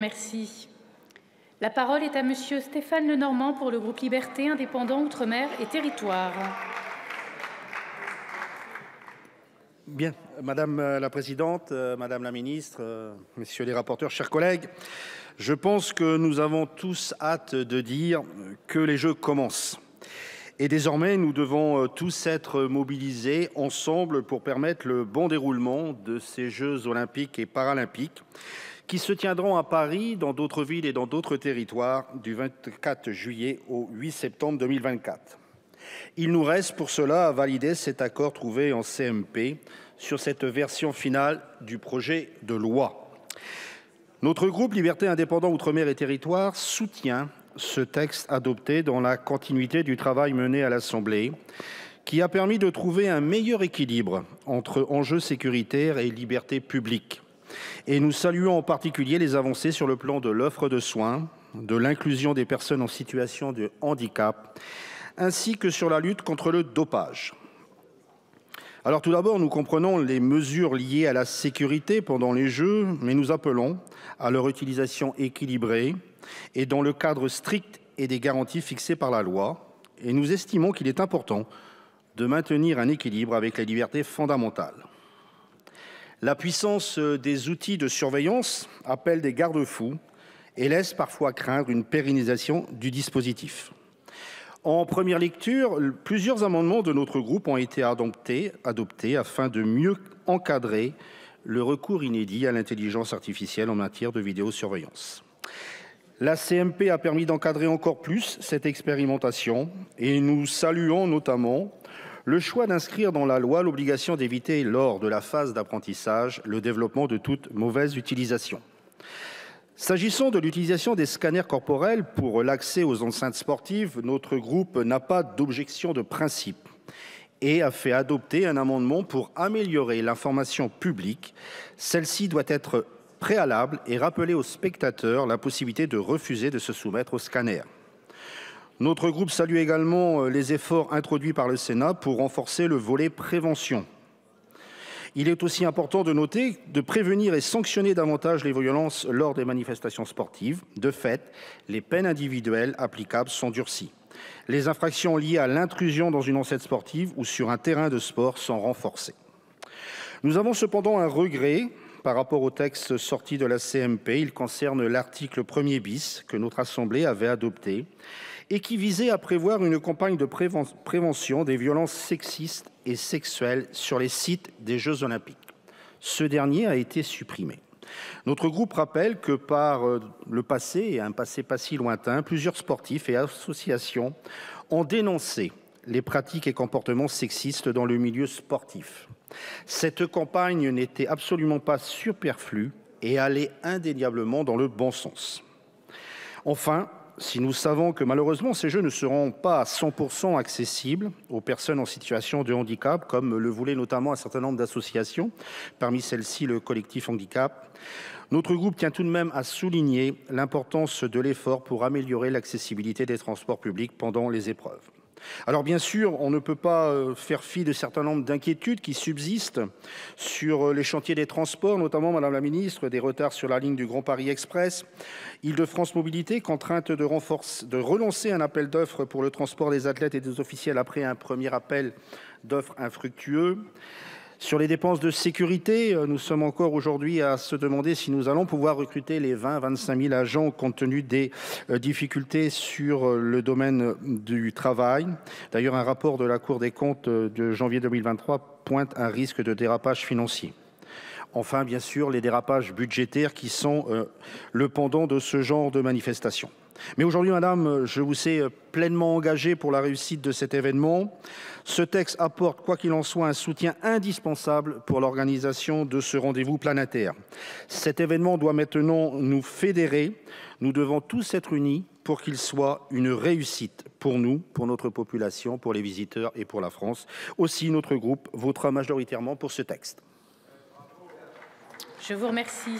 Merci. La parole est à Monsieur Stéphane Lenormand pour le groupe Liberté, Indépendants, Outre-mer et Territoires. Bien, Madame la Présidente, Madame la Ministre, Messieurs les rapporteurs, chers collègues, je pense que nous avons tous hâte de dire que les Jeux commencent. Et désormais, nous devons tous être mobilisés ensemble pour permettre le bon déroulement de ces Jeux olympiques et paralympiques qui se tiendront à Paris, dans d'autres villes et dans d'autres territoires du 24 juillet au 8 septembre 2024. Il nous reste pour cela à valider cet accord trouvé en CMP sur cette version finale du projet de loi. Notre groupe Liberté, Indépendants, Outre-mer et Territoires soutient ce texte adopté dans la continuité du travail mené à l'Assemblée, qui a permis de trouver un meilleur équilibre entre enjeux sécuritaires et libertés publiques. Et nous saluons en particulier les avancées sur le plan de l'offre de soins, de l'inclusion des personnes en situation de handicap, ainsi que sur la lutte contre le dopage. Alors tout d'abord, nous comprenons les mesures liées à la sécurité pendant les Jeux, mais nous appelons à leur utilisation équilibrée et dans le cadre strict et des garanties fixées par la loi. Et nous estimons qu'il est important de maintenir un équilibre avec les libertés fondamentales. La puissance des outils de surveillance appelle des garde-fous et laisse parfois craindre une pérennisation du dispositif. En première lecture, plusieurs amendements de notre groupe ont été adoptés afin de mieux encadrer le recours inédit à l'intelligence artificielle en matière de vidéosurveillance. La CMP a permis d'encadrer encore plus cette expérimentation et nous saluons notamment le choix d'inscrire dans la loi l'obligation d'éviter lors de la phase d'apprentissage le développement de toute mauvaise utilisation. S'agissant de l'utilisation des scanners corporels pour l'accès aux enceintes sportives, notre groupe n'a pas d'objection de principe et a fait adopter un amendement pour améliorer l'information publique. Celle-ci doit être préalable et rappeler aux spectateurs la possibilité de refuser de se soumettre au scanner. Notre groupe salue également les efforts introduits par le Sénat pour renforcer le volet prévention. Il est aussi important de noter de prévenir et sanctionner davantage les violences lors des manifestations sportives. De fait, les peines individuelles applicables sont durcies. Les infractions liées à l'intrusion dans une enceinte sportive ou sur un terrain de sport sont renforcées. Nous avons cependant un regret par rapport au texte sorti de la CMP. Il concerne l'article 1er bis que notre Assemblée avait adopté et qui visait à prévoir une campagne de prévention des violences sexistes et sexuelles sur les sites des Jeux olympiques. Ce dernier a été supprimé. Notre groupe rappelle que par le passé, et un passé pas si lointain, plusieurs sportifs et associations ont dénoncé les pratiques et comportements sexistes dans le milieu sportif. Cette campagne n'était absolument pas superflue et allait indéniablement dans le bon sens. Enfin, si nous savons que malheureusement ces Jeux ne seront pas à 100% accessibles aux personnes en situation de handicap, comme le voulaient notamment un certain nombre d'associations, parmi celles-ci le collectif handicap, notre groupe tient tout de même à souligner l'importance de l'effort pour améliorer l'accessibilité des transports publics pendant les épreuves. Alors bien sûr, on ne peut pas faire fi de certain nombre d'inquiétudes qui subsistent sur les chantiers des transports, notamment, Madame la Ministre, des retards sur la ligne du Grand Paris Express. Île-de-France Mobilité, contrainte de relancer un appel d'offres pour le transport des athlètes et des officiels après un premier appel d'offres infructueux. Sur les dépenses de sécurité, nous sommes encore aujourd'hui à se demander si nous allons pouvoir recruter les 20-25 000 agents compte tenu des difficultés sur le domaine du travail. D'ailleurs, un rapport de la Cour des comptes de janvier 2023 pointe un risque de dérapage financier. Enfin, bien sûr, les dérapages budgétaires qui sont le pendant de ce genre de manifestation. Mais aujourd'hui, Madame, je vous sais pleinement engagée pour la réussite de cet événement. Ce texte apporte, quoi qu'il en soit, un soutien indispensable pour l'organisation de ce rendez-vous planétaire. Cet événement doit maintenant nous fédérer. Nous devons tous être unis pour qu'il soit une réussite pour nous, pour notre population, pour les visiteurs et pour la France. Aussi, notre groupe votera majoritairement pour ce texte. Je vous remercie.